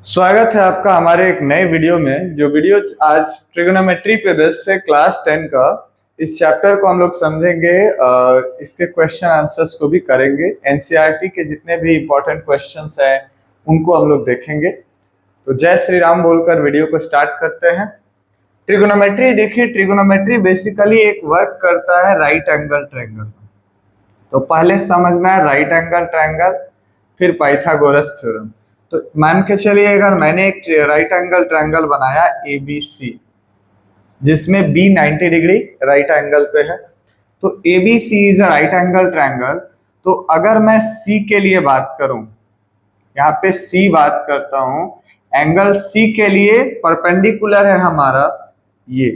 स्वागत है आपका हमारे एक नए वीडियो में। जो वीडियो आज ट्रिगोनोमेट्री पे बेस्ड है क्लास 10 का। इस चैप्टर को हम लोग समझेंगे, इसके क्वेश्चन आंसर्स को भी करेंगे। एनसीईआरटी के जितने भी इंपॉर्टेंट क्वेश्चंस हैं उनको हम लोग देखेंगे। तो जय श्री राम बोलकर वीडियो को स्टार्ट करते हैं। ट्रिगोनोमेट्री देखिए, ट्रिगोनोमेट्री बेसिकली एक वर्क करता है राइट एंगल ट्रायंगल। तो पहले समझना है राइट एंगल ट्रायंगल, फिर पाइथागोरस थ्योरम। तो मान के चलिए अगर मैंने एक राइट एंगल ट्रायंगल बनाया ABC, जिसमें B 90 डिग्री राइट एंगल पे है, तो ABC is a right angle triangle. तो अगर मैं C के लिए बात करूं, यहाँ पे C बात करता हूं, एंगल C के लिए परपेंडिकुलर है हमारा ये,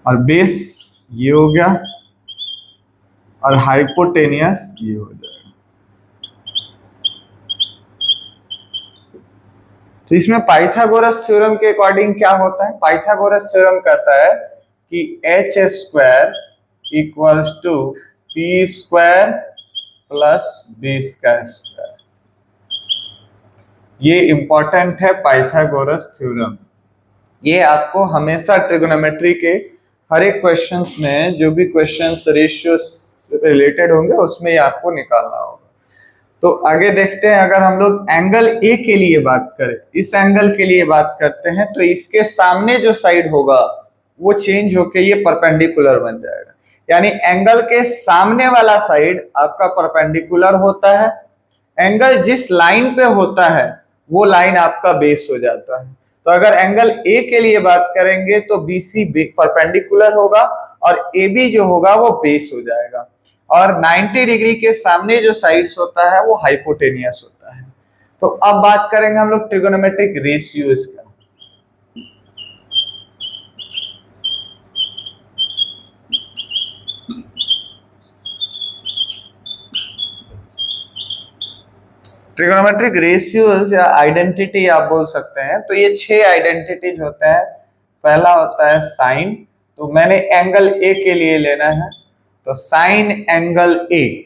और बेस ये हो गया और हाइपोटेनियस ये हो जाएगा। तो इसमें पाइथागोरस थ्योरम के अकॉर्डिंग क्या होता है? पाइथागोरस थ्योरम कहता है कि h square equals to p square plus b square. ये इंपॉर्टेंट है पाइथागोरस थ्योरम। ये आपको हमेशा ट्रिगोनोमेट्री के हर एक क्वेश्चंस में, जो भी क्वेश्चंस रेशियो से रिलेटेड होंगे उसमें ये आपको निकालना होगा। तो आगे देखते हैं, अगर हम लोग एंगल ए के लिए बात करें, इस एंगल के लिए बात करते हैं, तो इसके सामने जो साइड होगा वो चेंज होके ये परपेंडिकुलर बन जाएगा। यानी एंगल के सामने वाला साइड आपका परपेंडिकुलर होता है, एंगल जिस लाइन पे होता है वो लाइन आपका बेस हो जाता है। तो अगर एंगल ए के लिए बात करेंगे तो BC परपेंडिकुलर होगा और AB जो होगा वो बेस हो जाएगा, और 90 डिग्री के सामने जो साइड्स होता है वो हाइपोटेनियस होता है। तो अब बात करेंगे हम लोग ट्रिगोनोमेट्रिक रेशियोज का। ट्रिगोनोमेट्रिक रेशियोज या आइडेंटिटी आप बोल सकते हैं। तो ये 6 आइडेंटिटीज होते हैं। पहला होता है साइन। तो मैंने एंगल ए के लिए लेना है, तो साइन एंगल ए,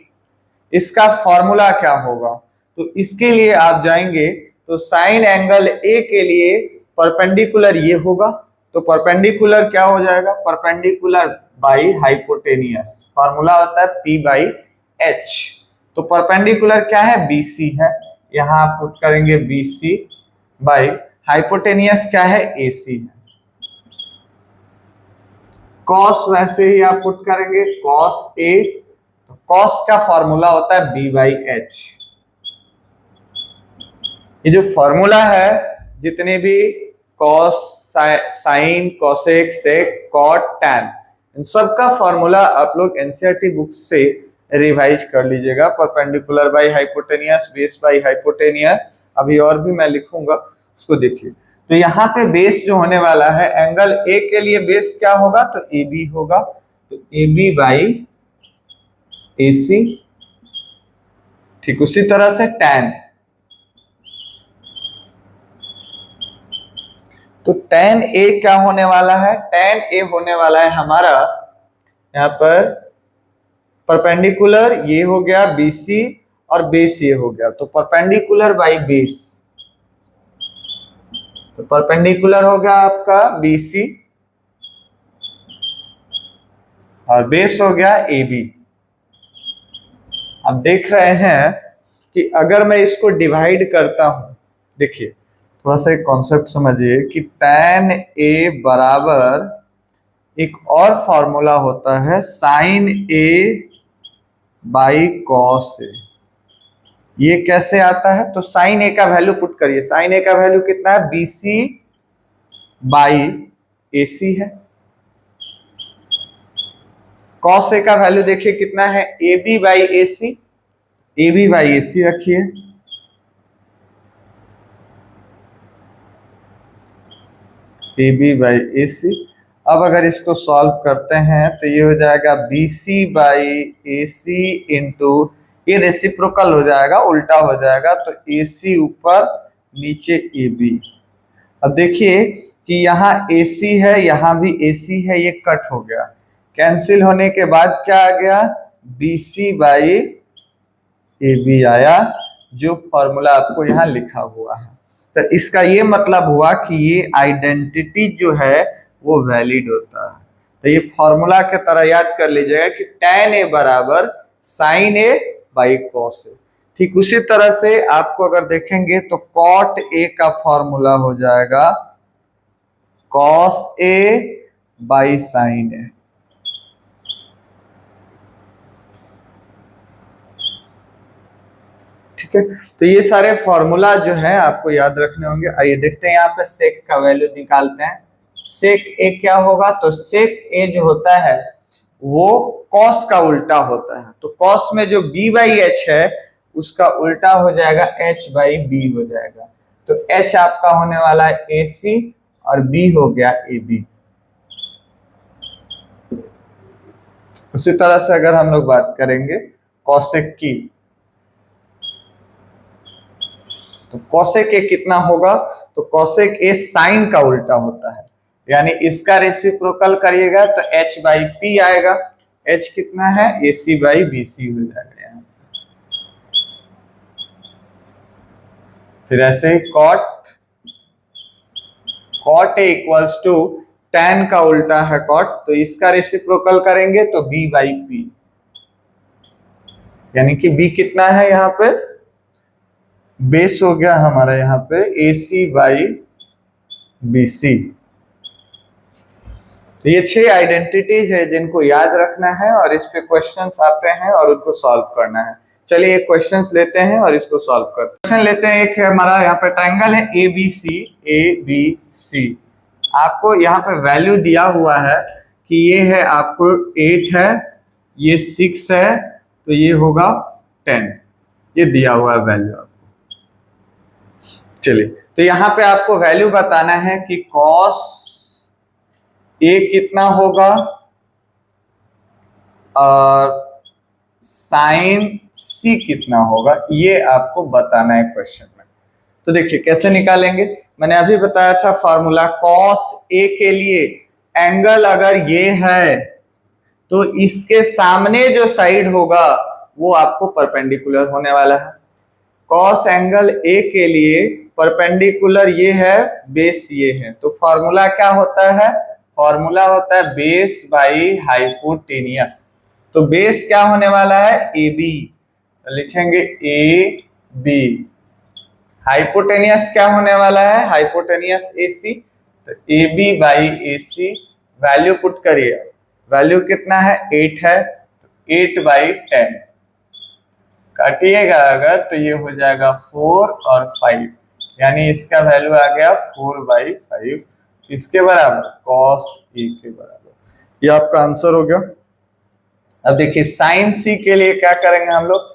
इसका फॉर्मूला क्या होगा? तो इसके लिए आप जाएंगे तो साइन एंगल ए के लिए परपेंडिकुलर ये होगा। तो परपेंडिकुलर क्या हो जाएगा? Perpendicular by hypotenuse. फॉर्मूला होता है P/H। तो परपेंडिकुलर क्या है? BC है, यहां आप पुट करेंगे BC बाई हाइपोटेनियस क्या है? AC है। कॉस वैसे ही आप पुट करेंगे cos A, तो cos का फॉर्मूला होता है B/H। ये जो फॉर्मूला है, जितने भी cos, साइन, कोसेक, सेक, कॉट, टैन, इन सब का फॉर्मूला आप लोग एनसीईआरटी बुक से रिवाइज कर लीजिएगा। Perpendicular by hypotenuse, base by hypotenuse, अभी और भी मैं लिखूंगा, उसको देखिए। तो यहाँ पे बेस जो होने वाला है, एंगल ए के लिए बेस क्या होगा? तो AB होगा। तो AB बाई AC। ठीक उसी तरह से टैन, तो tan A क्या होने वाला है? tan A होने वाला है हमारा यहाँ पर परपेंडिकुलर ये हो गया BC और बेस ये हो गया, तो परपेंडिकुलर बाई बेस। तो परपेंडिकुलर हो गया आपका BC और बेस हो गया AB। अब देख रहे हैं कि अगर मैं इसको डिवाइड करता हूं, देखिए थोड़ा सा एक कॉन्सेप्ट समझिए कि tan A बराबर एक और फॉर्मूला होता है sine A by cos A। ये कैसे आता है? तो साइन A का वैल्यू पुट करिए। साइन A का वैल्यू कितना है? BC बाई AC है। कॉस A का वैल्यू देखिए कितना है? AB by AC। AB by AC रखिए, AB बाई AC। अब अगर इसको सॉल्व करते हैं तो ये हो जाएगा BC बाई AC इंटू, ये रेसिप्रोकल हो जाएगा, उल्टा हो जाएगा, तो AC ऊपर नीचे AB। अब देखिए कि यहाँ AC है, यहाँ भी AC है, ये कट हो गया। कैंसिल होने के बाद क्या आ गया? BC बाई AB आया, जो फॉर्मूला आपको यहाँ लिखा हुआ है। तो इसका ये मतलब हुआ कि ये आइडेंटिटी जो है वो वैलिड होता है। तो ये फॉर्मूला के तरह याद कर लीजिएगा कि tan A बराबर sin A by cos A। ठीक उसी तरह से आपको अगर देखेंगे तो cot A का फॉर्मूला हो जाएगा cos A by sin A। ठीक है, तो ये सारे फॉर्मूला जो है आपको याद रखने होंगे। आइए देखते हैं यहाँ पे सेक का वैल्यू निकालते हैं। सेक ए क्या होगा, तो सेक ए जो होता है वो कॉस का उल्टा होता है। तो कॉस में जो बी बाई एच है उसका उल्टा हो जाएगा एच बाई बी हो जाएगा। तो एच आपका होने वाला है ए सी और बी हो गया ए बी। उसी तरह से अगर हम लोग बात करेंगे कॉसेक की, तो कॉसेक ए कितना होगा, तो कॉसेक ए साइन का उल्टा होता है, यानी इसका रेसिप्रोकल करिएगा तो एच बाई पी आएगा। एच कितना है, ए सी बाई बी सी हो जाएगा यहाँ। फिर ऐसे ही cot A equals to tan का उल्टा है कॉट, तो इसका रेसिप्रोकल करेंगे तो बी बाई पी, यानी कि बी कितना है यहाँ पे, बेस हो गया हमारा यहाँ पे ए सी बाई बी सी। तो ये 6 आइडेंटिटीज है जिनको याद रखना है और इस पे क्वेश्चंस आते हैं और उनको सॉल्व करना है। चलिए एक क्वेश्चंस लेते हैं और इसको सॉल्व करते हैं। क्वेश्चन लेते हैं, एक है हमारा यहाँ पे ट्रायंगल है ए बी सी। आपको यहाँ पे वैल्यू दिया हुआ है कि ये है आपको 8 है, ये 6 है, तो ये होगा 10। ये दिया हुआ है वैल्यू आपको। चलिए तो यहाँ पे आपको वैल्यू बताना है कि कॉस ए कितना होगा और साइन सी कितना होगा, ये आपको बताना है क्वेश्चन में। तो देखिए कैसे निकालेंगे, मैंने अभी बताया था फॉर्मूला, कॉस ए के लिए एंगल अगर ये है तो इसके सामने जो साइड होगा वो आपको परपेंडिकुलर होने वाला है। कॉस एंगल ए के लिए परपेंडिकुलर ये है, बेस ये है, तो फॉर्मूला क्या होता है, फॉर्मूला होता है बेस बाई हाइपोटेनियस। तो बेस क्या होने वाला है, ए बी, तो लिखेंगे ए बी। हाइपोटेनियस क्या होने वाला है, हाइपोटेनियस ए सी, तो A B by A C. Value put करिए, वैल्यू कितना है 8 है, तो 8 बाई 10 काटिएगा अगर तो ये हो जाएगा 4 और 5, यानी इसका वैल्यू आ गया 4 बाई 5, इसके बराबर कॉस ए के बराबर। ये आपका आंसर हो गया। अब देखिए साइन सी के लिए क्या करेंगे हम लोग,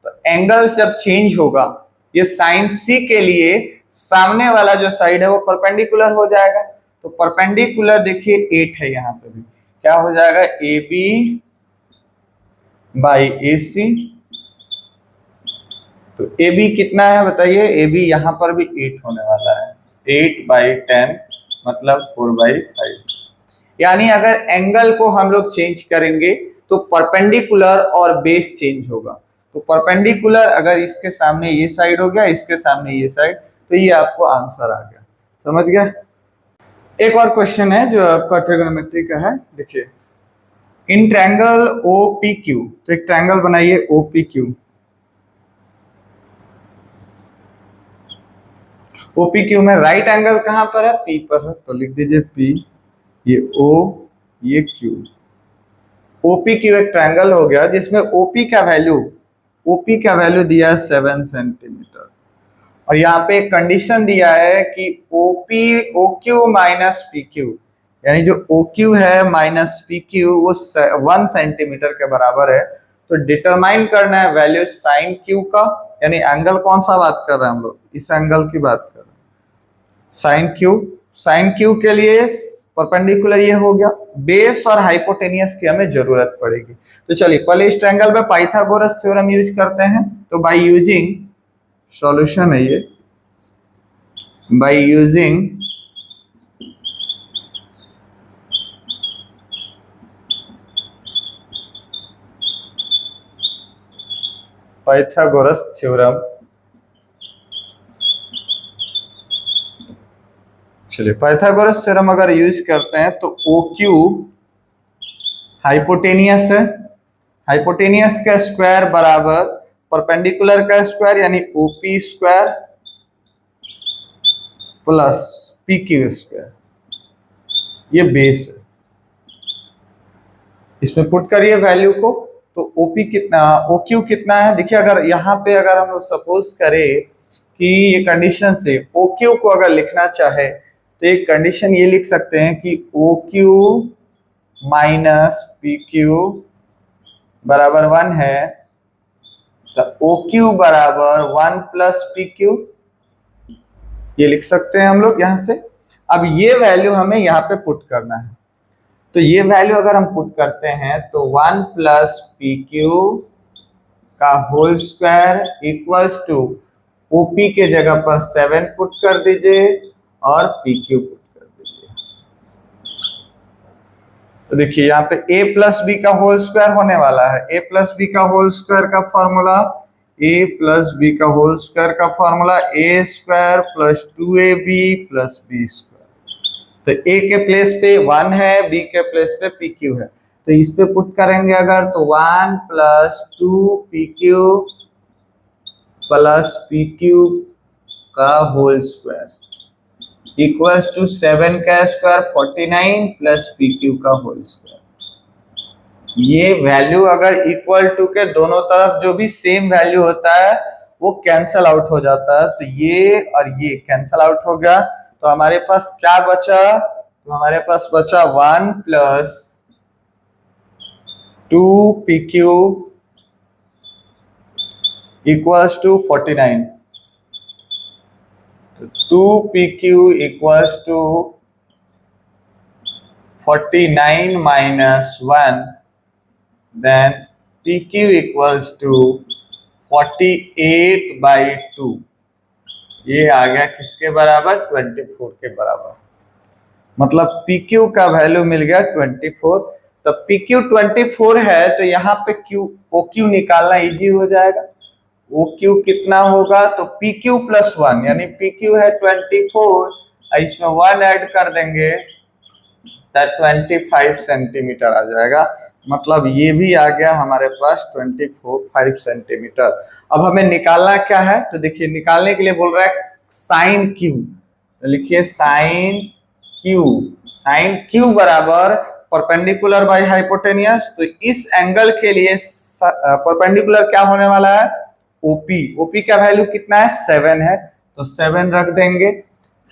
तो एंगल जब चेंज होगा, ये साइन सी के लिए सामने वाला जो साइड है वो परपेंडिकुलर हो जाएगा। तो परपेंडिकुलर देखिए 8 है, यहाँ पे भी क्या हो जाएगा, ए बी बाई ए सी। तो ए बी कितना है बताइए, ए बी यहाँ पर भी 8 होने वाला है, 8 बाई 10 मतलब 4 बाई 5। यानी अगर एंगल को हम लोग चेंज करेंगे तो परपेंडिकुलर और बेस चेंज होगा। तो परपेंडिकुलर अगर इसके सामने ये साइड हो गया, इसके सामने ये साइड, तो ये आपको आंसर आ गया। समझ गए। एक और क्वेश्चन है जो आपका ट्रिगोनोमेट्री का है, देखिए in triangle O P Q, तो एक ट्रायंगल बनाइए O P Q. OP Q में राइट एंगल कहां पर है, पी पर है, तो लिख दीजिए पी, ये ओ, ये क्यू। ओपी क्यू एक ट्रायंगल हो गया जिसमें ओपी का वैल्यू दिया है 7 सेंटीमीटर, और यहाँ पे एक कंडीशन दिया है कि OP O Q minus P Q, यानी जो ओ क्यू है माइनस पी क्यू वो 1 सेंटीमीटर के बराबर है। तो डिटरमाइन करना है वैल्यू साइन क्यू का, यानी एंगल कौन सा बात कर रहे हैं हम लोग, इस एंगल की बात कर रहे हैं, साइन क्यू के लिए परपेंडिकुलर ये हो गया। बेस और हाइपोटेनियस की हमें जरूरत पड़ेगी। तो चलिए पहले इस ट्रायंगल में पाइथागोरस थ्योरम यूज करते हैं। तो बाय यूजिंग, सॉल्यूशन है ये, बाय यूजिंग पाइथागोरस थ्योरम। चलिए, पाइथागोरस थ्योरम अगर यूज करते हैं तो ओ क्यूब हाइपोटेनियस है, हाइपोटेनियस का स्क्वायर बराबर परपेंडिकुलर का स्क्वायर यानी OP square plus P Q square, ये बेस है। इसमें पुट करिए वैल्यू को, तो ओपी कितना, ओ क्यू कितना है, देखिए अगर यहाँ पे अगर हम सपोज करें कि ये कंडीशन से ओ क्यू को अगर लिखना चाहे तो एक कंडीशन ये लिख सकते हैं कि O Q minus P Q बराबर 1 है, तो ओ क्यू बराबर 1 प्लस पी क्यू, ये लिख सकते हैं हम लोग यहां से। अब ये वैल्यू हमें यहाँ पे पुट करना है, तो ये वैल्यू अगर हम पुट करते हैं तो 1 प्लस पी क्यू का whole square equals to OP के जगह पर 7 पुट कर दीजिए और पी क्यू पुट कर दीजिए। तो देखिए यहाँ पे a प्लस बी का होल स्क्वायर होने वाला है, a प्लस बी का होल स्क्वायर का फॉर्मूला, a प्लस बी का होल स्क्वायर का formula a square plus 2ab plus B square. तो a के प्लेस पे 1 है, b के प्लेस पे पी क्यू है, तो इस पे पुट करेंगे अगर तो 1 plus 2 P Q plus P Q का होल स्क्वायर इक्वल्स टू 7 का स्क्वायर 49 प्लस पी क्यू का होल स्क्वायर। ये वैल्यू अगर इक्वल टू के दोनों तरफ जो भी सेम वैल्यू होता है वो कैंसल आउट हो जाता है, तो ये और ये कैंसल आउट हो गया, तो हमारे पास क्या बचा, तो हमारे पास बचा 1 plus 2 P Q equals to 49, 2 P Q equals to 49 minus 1, then PQ equals to 48 by 2, ये आ गया किसके बराबर, 24 के बराबर। मतलब PQ का वैल्यू मिल गया 24, तो PQ 24 है तो यहाँ पे OQ निकालना इजी हो जाएगा। OQ कितना होगा, तो PQ प्लस 1 यानी PQ है 24, इसमें 1 ऐड कर देंगे तो 25 सेंटीमीटर आ जाएगा, मतलब ये भी आ गया हमारे पास 25 सेंटीमीटर। अब हमें निकालना क्या है, तो देखिए निकालने के लिए बोल रहा है साइन क्यू, तो लिखिए साइन क्यू बराबर परपेंडिकुलर बाय हाइपोटेनियस, तो इस एंगल के लिए परपेंडिकुलर क्या होने वाला है, ओपी का वैल्यू कितना है 7 है, तो 7 रख देंगे।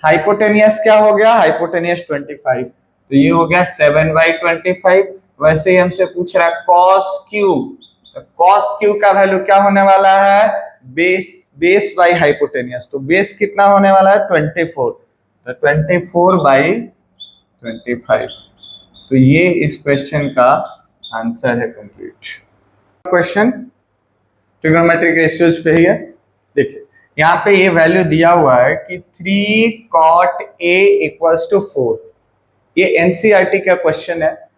हाइपोटेनियस क्या हो गया, हाइपोटेनियस 25, तो ये हो गया 7/25। वैसे ही हमसे पूछ रहा है cos क्यू का वैल्यू क्या होने वाला है, बेस बाई हाइपोटेनियस, तो बेस कितना होने वाला है 24, तो 24/25, तो ये इस क्वेश्चन का आंसर है कंप्लीट। क्वेश्चन ट्रिग्नोमेट्रिक रेशियोज पे ही है। देखिए यहाँ पे ये वैल्यू दिया हुआ है कि 3 cot A इक्वल्स टू 4, ये एनसीईआरटी का क्वेश्चन है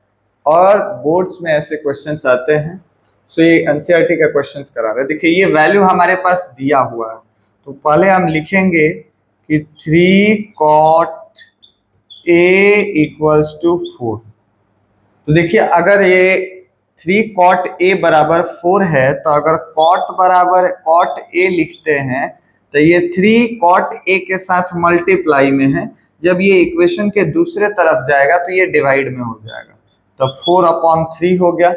और बोर्ड्स में ऐसे क्वेश्चंस आते हैं, सो ये एनसीईआरटी का क्वेश्चंस करा रहे हैं। देखिए ये वैल्यू हमारे पास दिया हुआ है, तो पहले हम लिखेंगे कि 3 cot A इक्वल्स टू 4, तो देखिए अगर ये 3 cot A बराबर 4 है, तो अगर cot बराबर cot A लिखते हैं तो ये 3 cot A के साथ मल्टीप्लाई में है, जब ये इक्वेशन के दूसरे तरफ जाएगा तो ये डिवाइड में हो जाएगा, तो 4/3 हो गया,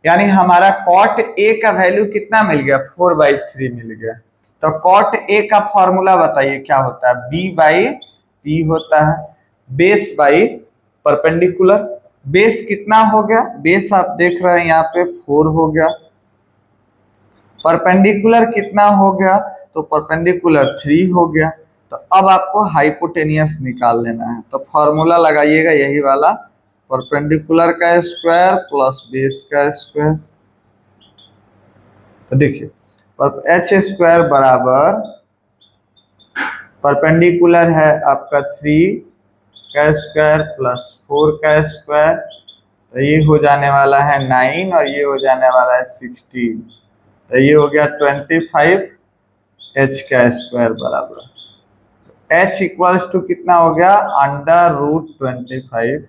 यानी हमारा cot A का वैल्यू कितना मिल गया, 4/3 मिल गया। तो cot A का फॉर्मूला बताइए क्या होता है, B/P होता है, बेस बाई परपेंडिकुलर, बेस कितना हो गया, बेस आप देख रहे हैं यहाँ पे 4 हो गया, परपेंडिकुलर कितना हो गया, तो परपेंडिकुलर 3 हो गया। तो अब आपको हाइपोटेनियस निकाल लेना है, तो फॉर्मूला लगाइएगा यही वाला, परपेंडिकुलर का स्क्वायर प्लस बेस का स्क्वायर, तो देखिए एच स्क्वायर बराबर परपेंडिकुलर है आपका 3 का स्क्वायर प्लस 4 का स्क्वायर, तो ये हो जाने वाला है 9 और ये हो जाने वाला है 16, तो ये हो गया 25 h का स्क्वायर बराबर h इक्वल्स टू कितना हो गया √25,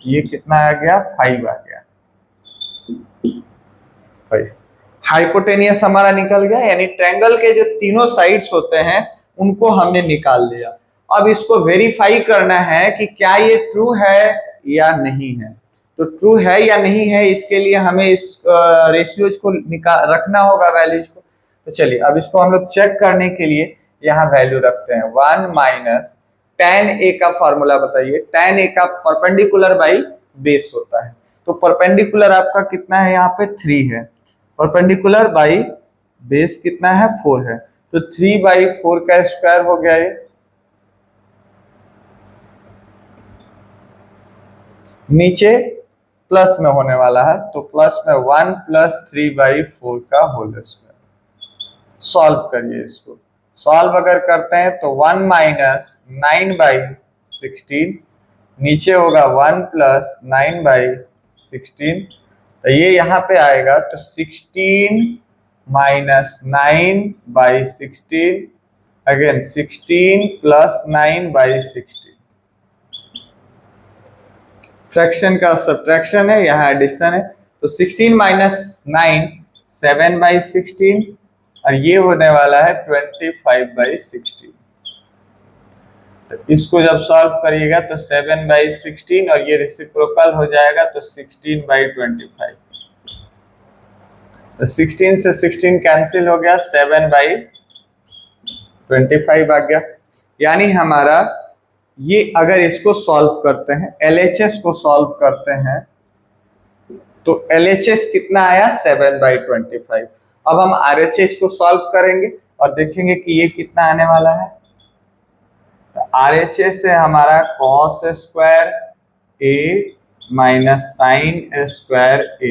ये कितना आ गया 5 आ गया 5। हाइपोटेनियस हमारा निकल गया, यानी ट्रायंगल के जो तीनों साइड्स होते हैं उनको हमने निकाल लिया। अब इसको वेरीफाई करना है कि क्या ये ट्रू है या नहीं है। तो ट्रू है या नहीं है इसके लिए हमें इस रेशियोज को रखना होगा, वैल्यूज को। तो चलिए अब इसको हम लोग चेक करने के लिए यहाँ वैल्यू रखते हैं। 1 माइनस tan a का फॉर्मूला बताइए। tan a का परपेंडिकुलर बाई बेस होता है, तो परपेंडिकुलर आपका कितना है यहाँ पे 3 है, परपेंडिकुलर बाई बेस कितना है 4 है, तो 3/4 का स्क्वायर हो गया ये। नीचे प्लस में होने वाला है, तो प्लस में 1 + 3/4 का होल स्क्वायर। सॉल्व करिए इसको। सॉल्व अगर करते हैं तो 1 माइनस 9/16, नीचे होगा 1 + 9/16, तो ये यहाँ पे आएगा तो 16 माइनस 9/16, अगेन 16 + 9/16। फ्रैक्शन का सब्ट्रैक्शन है, यहाँ एडिशन है, तो 16 माइनस 9 7/16, और ये होने वाला है 25/16। तो इसको जब सॉल्व करिएगा तो 7/16 और ये रेसिप्रोकल हो जाएगा तो 16/25। तो 16 से 16 कैंसिल हो गया, 7/25 आ गया। यानी हमारा ये अगर इसको सॉल्व करते हैं, LHS को सॉल्व करते हैं, तो LHS कितना आया 7/25। अब हम RHS को सॉल्व करेंगे और देखेंगे कि ये कितना आने वाला है। तो RHS से हमारा cos square A minus sine square A,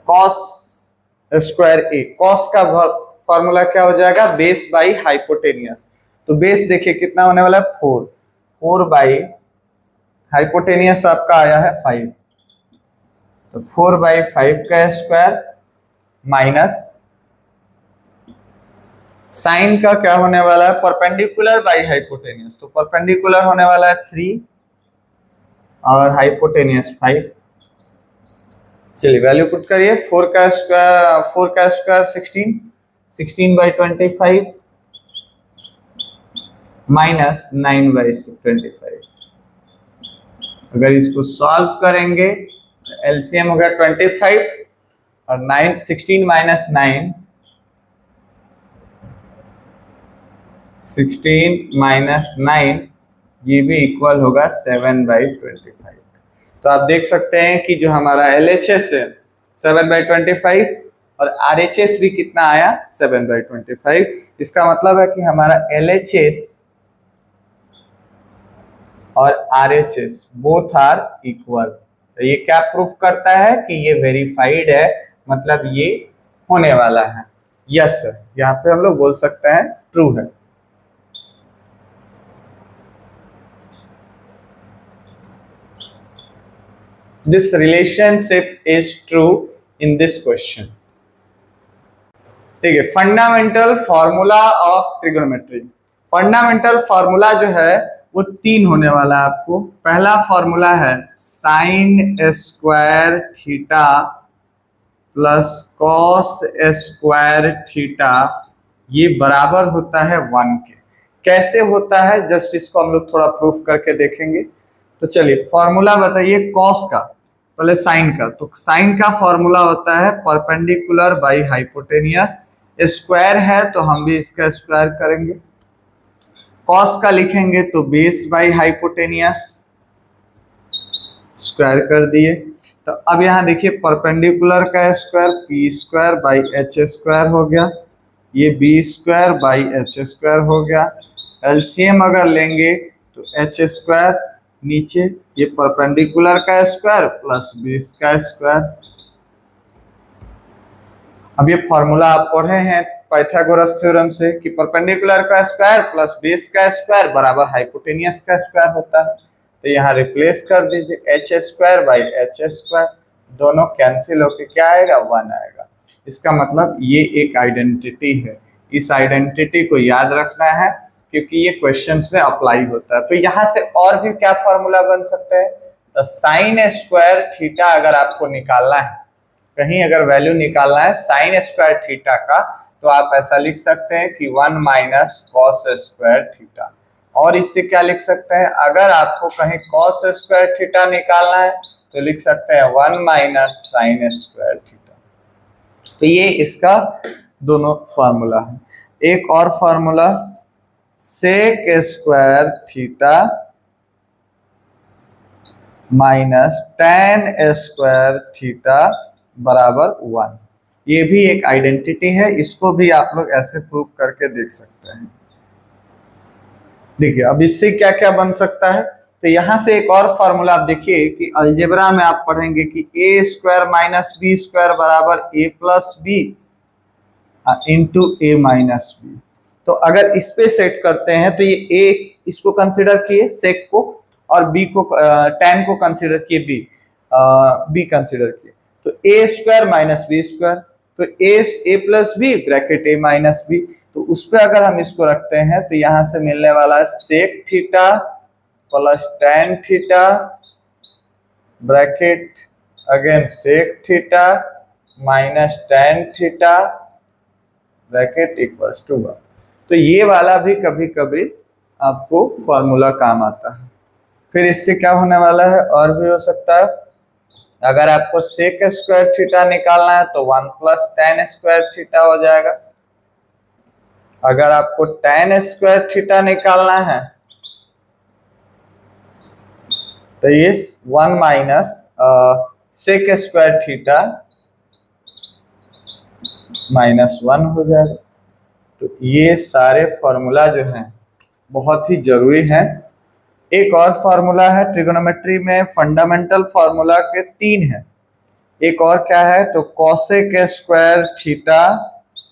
cos square A, cos का फॉर्मूला क्या हो जाएगा बेस बाई हाइपोटेनियस। तो बेस देखिए कितना होने वाला है 4 बाई हाइपोटेनियस आपका आया है 5, तो 4/5 का स्क्वायर माइनस साइन का क्या होने वाला है परपेंडिकुलर बाई हाइपोटेनियस, तो परपेंडिकुलर होने वाला है 3 और हाइपोटेनियस 5। चलिए वैल्यू पुट करिए। 4 का स्क्वायर 16, 16/25 माइनस 9/25। अगर इसको सॉल्व करेंगे तो एलसीएम होगा 25 और 9 16 माइनस 9 16 माइनस 9 ये भी इक्वल होगा 7/25। तो आप देख सकते हैं कि जो हमारा LHS है 7/25 और RHS भी कितना आया 7/25। इसका मतलब है कि हमारा LHS और RHS बोथ आर इक्वल। तो ये क्या प्रूफ करता है कि ये वेरीफाइड है, मतलब ये होने वाला है, यस है। यहाँ पे हम लोग बोल सकते हैं ट्रू है। This relationship is true in this question। ठीक है, fundamental formula of trigonometry. Fundamental formula जो है वो 3 होने वाला है आपको। पहला फॉर्मूला है sine square theta plus cos square theta, ये बराबर होता है 1 के। कैसे होता है जस्ट इसको हम लोग थोड़ा प्रूफ करके देखेंगे। तो चलिए फॉर्मूला बताइए कॉस का, पहले साइन का। तो साइन का फॉर्मूला होता है परपेंडिकुलर बाई हाइपोटेनियस, स्क्वायर है तो हम भी इसका स्क्वायर करेंगे। कॉस का लिखेंगे तो बेस बाई हाइपोटेनियस, स्क्वायर कर दिए। तो अब यहाँ देखिए परपेंडिकुलर का स्क्वायर p² बाई h² हो गया, ये b² बाई h² हो गया। एलसीएम अगर लेंगे तो h², नीचे ये परपेंडिकुलर का स्क्वायर प्लस बेस का स्क्वायर। अब ये फॉर्मूला आप पढ़े हैं पाइथागोरस थ्योरम से कि परपेंडिकुलर का स्क्वायर प्लस बेस का स्क्वायर बराबर हाइपोटेनियस का स्क्वायर होता है। तो यहाँ रिप्लेस कर दीजिए h² बाई h², दोनों कैंसिल होके क्या आएगा 1 आएगा। इसका मतलब ये एक आइडेंटिटी है, इस आइडेंटिटी को याद रखना है क्योंकि ये क्वेश्चंस में अप्लाई होता है। तो यहाँ से और भी क्या फॉर्मूला बन सकते हैं, तो साइन स्क्वायर थीटा अगर आपको निकालना है, कहीं अगर वैल्यू निकालना है साइन स्क्वायर थीटा का, तो आप ऐसा लिख सकते हैं कि 1 माइनस कॉस स्क्वायर थीटा। और इससे क्या लिख सकते हैं, अगर आपको कहीं कॉस स्क्वायर थीटा निकालना है तो लिख सकते हैं 1 माइनस साइन स्क्वायर थीटा। तो ये इसका दोनों फार्मूला है। एक और formula sec square theta minus tan square theta बराबर 1। ये भी एक आइडेंटिटी है, इसको भी आप लोग ऐसे प्रूव करके देख सकते हैं। देखिए अब इससे क्या क्या बन सकता है, तो यहां से एक और फॉर्मूला आप देखिए कि अलजेब्रा में आप पढ़ेंगे कि ए स्क्वायर माइनस बी स्क्वायर बराबर ए प्लस बी इंटू ए माइनस बी। तो अगर इस पे सेट करते हैं तो ये ए इसको कंसिडर किए सेक को, और बी को टेन को कंसिडर किए बी कंसिडर किए, तो ए स्क्वायर माइनस बी स्क्वायर, तो ए प्लस बी ब्रैकेट ए माइनस बी। तो उस पर अगर हम इसको रखते हैं तो यहां से मिलने वाला है sec theta plus tan theta bracket again sec theta minus tan theta bracket equals to 1। तो ये वाला भी कभी कभी आपको फॉर्मूला काम आता है। फिर इससे क्या होने वाला है, और भी हो सकता है, अगर आपको सेक स्क्वायर थीटा निकालना है तो 1 प्लस टेन स्क्वायर थीटा हो जाएगा। अगर आपको टेन स्क्वायर थीटा निकालना है तो ये 1 minus sec square theta minus 1 हो जाएगा। तो ये सारे फॉर्मूला जो हैं बहुत ही जरूरी हैं। एक और फॉर्मूला है ट्रिगोनोमेट्री में, फंडामेंटल फॉर्मूला के 3 है। एक और क्या है, तो cosec square theta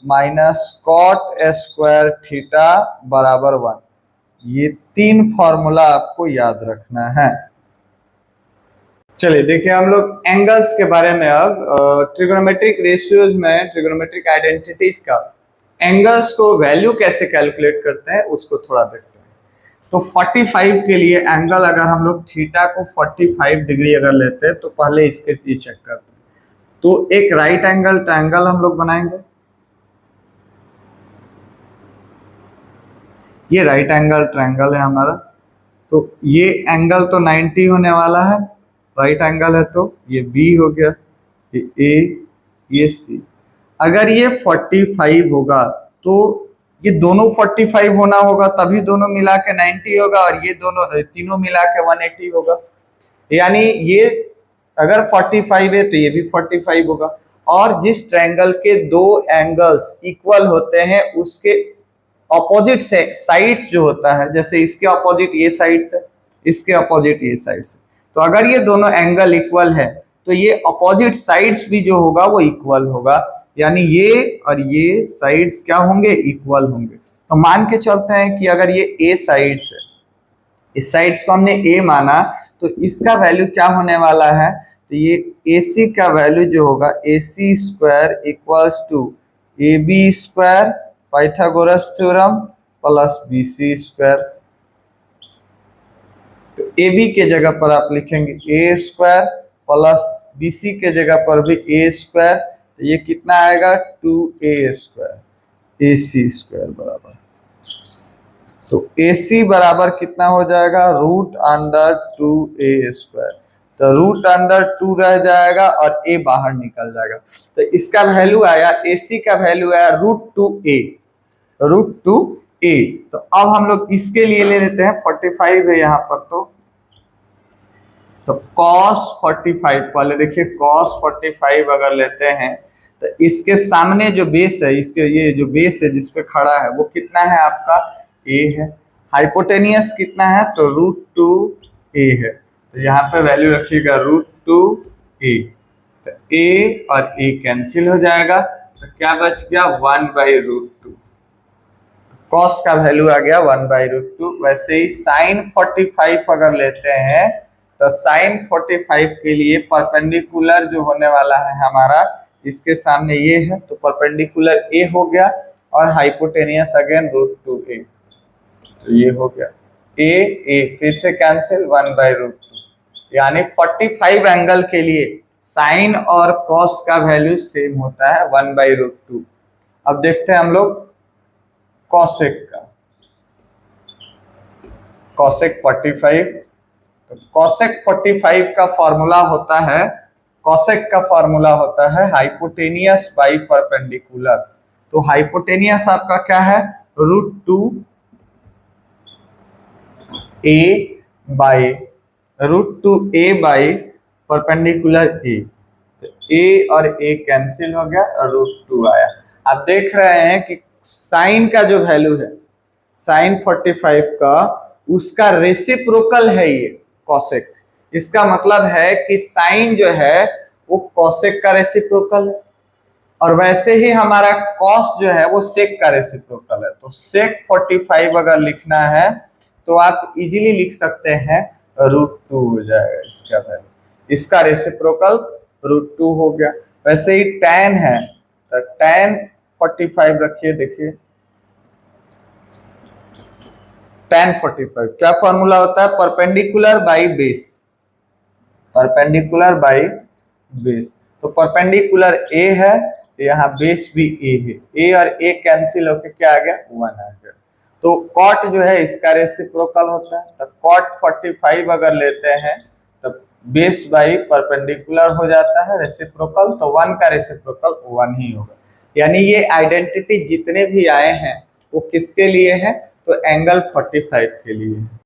minus cot square theta बराबर 1। ये 3 फॉर्मूला आपको याद रखना है। चलिए देखिए हम लोग एंगल्स के बारे में, अब ट्रिगोनोमेट्रिक रेशियोज में ट्रिगोनोमेट्रिक आइडेंटिटीज का एंगल्स को वैल्यू कैसे कैलकुलेट करते हैं उसको थोड़ा देखते हैं। तो 45 के लिए एंगल अगर हम लोग थीटा को 45 डिग्री अगर लेते हैं तो पहले इसके सी चेक करते हैं। तो एक राइट एंगल ट्रायंगल हम लोग बनाएंगे, ये राइट एंगल ट्रायंगल है हमारा। तो ये एंगल तो 90 होने वाला है, राइट एंगल है, तो ये बी हो गया, ये ए, ये सी। अगर ये 45 होगा तो ये दोनों 45 होना होगा, तभी दोनों मिला के 90 होगा, और ये दोनों तीनों मिला के 180 होगा। यानी ये अगर 45 है तो ये भी 45 होगा। और जिस ट्रायंगल के दो एंगल्स इक्वल होते हैं उसके ऑपोजिट से साइड्स जो होता है, जैसे इसके ऑपोजिट ये साइड से, इसके ऑपोजिट ये साइड से, तो अगर ये दोनों एंगल इक्वल है तो ये ऑपोजिट साइड्स भी जो होगा वो इक्वल होगा। यानी ये और ये साइड्स क्या होंगे, इक्वल होंगे। तो मान के चलते हैं कि अगर ये ए साइड्स है, इस साइड्स को हमने ए माना, तो इसका वैल्यू क्या होने वाला है, तो ये AC का वैल्यू जो होगा AC square equals to AB square Pythagoras theorem plus BC square. तो AB के जगह पर आप लिखेंगे A स्क्वायर प्लस BC के जगह पर भी A स्क्वायर, तो ये कितना आएगा 2A स्क्वायर AC स्क्वायर बराबर। तो AC बराबर कितना हो जाएगा, रूट अंडर 2A स्क्वायर। तो रूट अंडर 2 रह जाएगा और A बाहर निकल जाएगा। तो इसका वैल्यू आया, AC का वैल्यू आया √2A, √2A। तो अब हम लोग इसके लिए ले लेते हैं 45 है यहाँ पर, तो cos 45, पहले देखिए cos 45 अगर लेते हैं तो इसके सामने जो बेस है, इसके ये जो बेस है जिस पे खड़ा है वो कितना है आपका A है। हाइपोटेनियस कितना है, तो √2A है। तो यहाँ पे वैल्यू रखिएगा √2A। तो A और A कैंसिल हो जाएगा, तो क्या बच गया 1/√2। कॉस का वैल्यू आ गया 1/√2। वैसे ही साइन 45 अगर लेते हैं तो साइन 45 के लिए परपेंडिकुलर जो होने वाला है हमारा इसके सामने ये है तो परपेंडिकुलर ए हो गया और हाइपोटेनियस अगेन √2a, तो ये हो गया ए ए, फिर से कैंसिल 1/√2, यानी 45 एंगल के लिए साइन और कॉस का वैल्यू सेम होता है 1/√2। अब देखते हैं हम लोग कॉसेक का, कॉसेक 45, तो कॉसेक 45 का फॉर्मूला होता है, कॉसेक का फॉर्मूला होता है हाइपोटेनियस बाई परपेंडिकुलर। तो हाइपोटेनियस आपका क्या है, √2a बाई परपेंडिकुलर ए, ए और ए कैंसिल हो गया और √2 आया। आप देख रहे हैं कि साइन का जो वैल्यू है साइन 45 का, उसका रेसिप्रोकल है ये कॉसेक। इसका मतलब है कि साइन जो है वो कॉसेक का रेसिप्रोकल है, और वैसे ही हमारा कॉस जो है वो सेक का रेसिप्रोकल है। तो सेक 45 अगर लिखना है तो आप इजीली लिख सकते हैं √2 हो जाएगा इसका वैल्यू, इसका रेसिप्रोकल √2 हो गया। वैसे ही tan है तो tan 45 रखिए, देखिए tan 45 क्या फॉर्मूला होता है, perpendicular by base, perpendicular by base. तो परपेंडिकुलर ए है तो यहाँ बेस भी ए है, ए और ए कैंसिल होके क्या आ गया, 1 आ गया। तो कॉट जो है इसका रेसिप्रोकल होता है, तो कॉट 45 अगर लेते हैं तो बेस बाई परपेंडिकुलर हो जाता है रेसिप्रोकल, तो 1 का रेसिप्रोकल 1 ही होगा। यानी ये आइडेंटिटी जितने भी आए हैं वो किसके लिए है, तो एंगल 45 के लिए है।